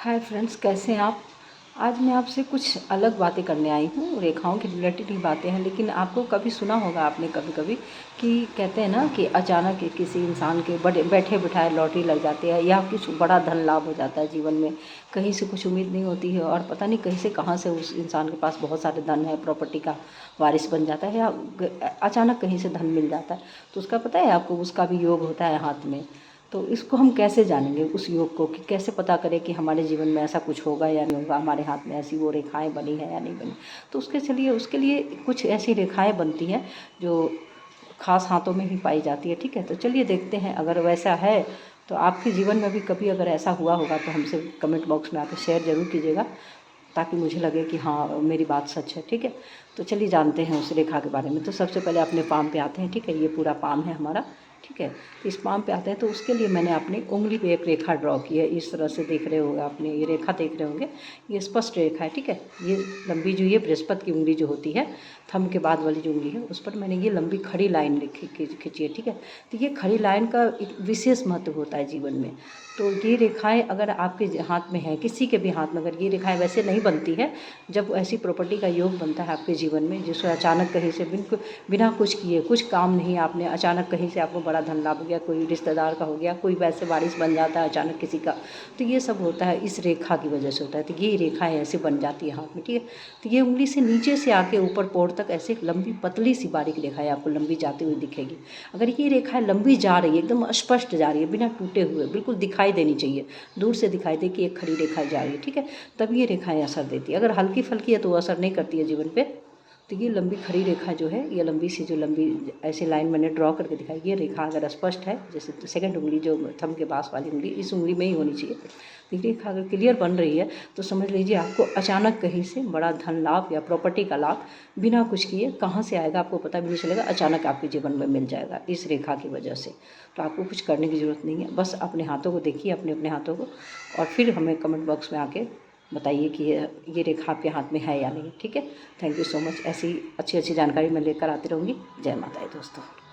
Hi friends, कैसे हैं आप। आज मैं आपसे कुछ अलग बातें करने आई हूँ। रेखाओं के रिलेटेड ही बातें हैं, लेकिन आपको कभी सुना होगा आपने कभी कभी कि कहते हैं ना कि अचानक किसी इंसान के बड़े बैठे बिठाए लॉटरी लग जाती है या कुछ बड़ा धन लाभ हो जाता है जीवन में। कहीं से कुछ उम्मीद नहीं होती है और पता नहीं कहीं से कहाँ से उस इंसान के पास बहुत सारे धन है, प्रॉपर्टी का वारिस बन जाता है या अचानक कहीं से धन मिल जाता है। तो उसका पता है आपको, उसका भी योग होता है हाथ में। तो इसको हम कैसे जानेंगे उस योग को, कि कैसे पता करें कि हमारे जीवन में ऐसा कुछ होगा या नहीं होगा, हमारे हाथ में ऐसी वो रेखाएं बनी है या नहीं बनी। तो उसके लिए कुछ ऐसी रेखाएं बनती हैं जो खास हाथों में ही पाई जाती है। ठीक है, तो चलिए देखते हैं। अगर वैसा है तो आपके जीवन में भी कभी अगर ऐसा हुआ होगा तो हमसे कमेंट बॉक्स में आकर शेयर ज़रूर कीजिएगा, ताकि मुझे लगे कि हाँ मेरी बात सच है। ठीक है, तो चलिए जानते हैं उस रेखा के बारे में। तो सबसे पहले अपने पाम पे आते हैं। ठीक है, ये पूरा पाम है हमारा। ठीक है, तो इस पाम पे आते हैं तो उसके लिए मैंने अपनी उंगली पे एक रेखा ड्रॉ की है। इस तरह से देख रहे होंगे, आपने ये रेखा देख रहे होंगे, ये स्पष्ट रेखा है। ठीक है, ये लंबी जो ये बृहस्पति की उंगली जो होती है, थंब के बाद वाली जो उंगली है, उस पर मैंने ये लंबी खड़ी लाइन खींची है। ठीक है, तो ये खड़ी लाइन का एक विशेष महत्व होता है जीवन में। तो ये रेखाएं अगर आपके हाथ में है, किसी के भी हाथ में अगर ये रेखाएं वैसे नहीं बनती है, जब ऐसी प्रॉपर्टी का योग बनता है आपके जीवन में, जिसको अचानक कहीं से बिना कुछ किए, कुछ काम नहीं आपने, अचानक कहीं से आपको बड़ा धन लाभ हो गया, कोई रिश्तेदार का हो गया, कोई वैसे वारिस बन जाता है अचानक किसी का, तो ये सब होता है इस रेखा की वजह से होता है। तो ये रेखाएं ऐसे बन जाती है हाथ में। ठीक है, तो ये उंगली से नीचे से आके ऊपर पोर तक ऐसे एक लंबी पतली सी बारीक रेखाएं आपको लंबी जाती हुई दिखेगी। अगर ये रेखाएं लंबी जा रही है, एकदम स्पष्ट जा रही है, बिना टूटे हुए, बिल्कुल दिखाई देनी चाहिए, दूर से दिखाई दे कि एक खड़ी रेखा जा रही है। ठीक है, तब ये रेखाएं असर देती है। अगर हल्की फल्की है तो वो असर नहीं करती है जीवन पे। तो ये लंबी खड़ी रेखा जो है, ये लंबी सी जो लंबी ऐसे लाइन मैंने ड्रॉ करके दिखाई, ये रेखा अगर स्पष्ट है, जैसे सेकंड उंगली जो थंब के पास वाली उंगली, इस उंगली में ही होनी चाहिए। तो ये रेखा अगर क्लियर बन रही है तो समझ लीजिए आपको अचानक कहीं से बड़ा धन लाभ या प्रॉपर्टी का लाभ बिना कुछ किए कहाँ से आएगा आपको पता भी नहीं चलेगा, अचानक आपके जीवन में मिल जाएगा इस रेखा की वजह से। तो आपको कुछ करने की ज़रूरत नहीं है, बस अपने हाथों को देखिए, अपने अपने हाथों को, और फिर हमें कमेंट बॉक्स में आके बताइए कि ये रेखा आपके हाथ में है या नहीं। ठीक है, थैंक यू सो मच। ऐसी अच्छी अच्छी जानकारी मैं लेकर आती रहूँगी। जय माता दी दोस्तों।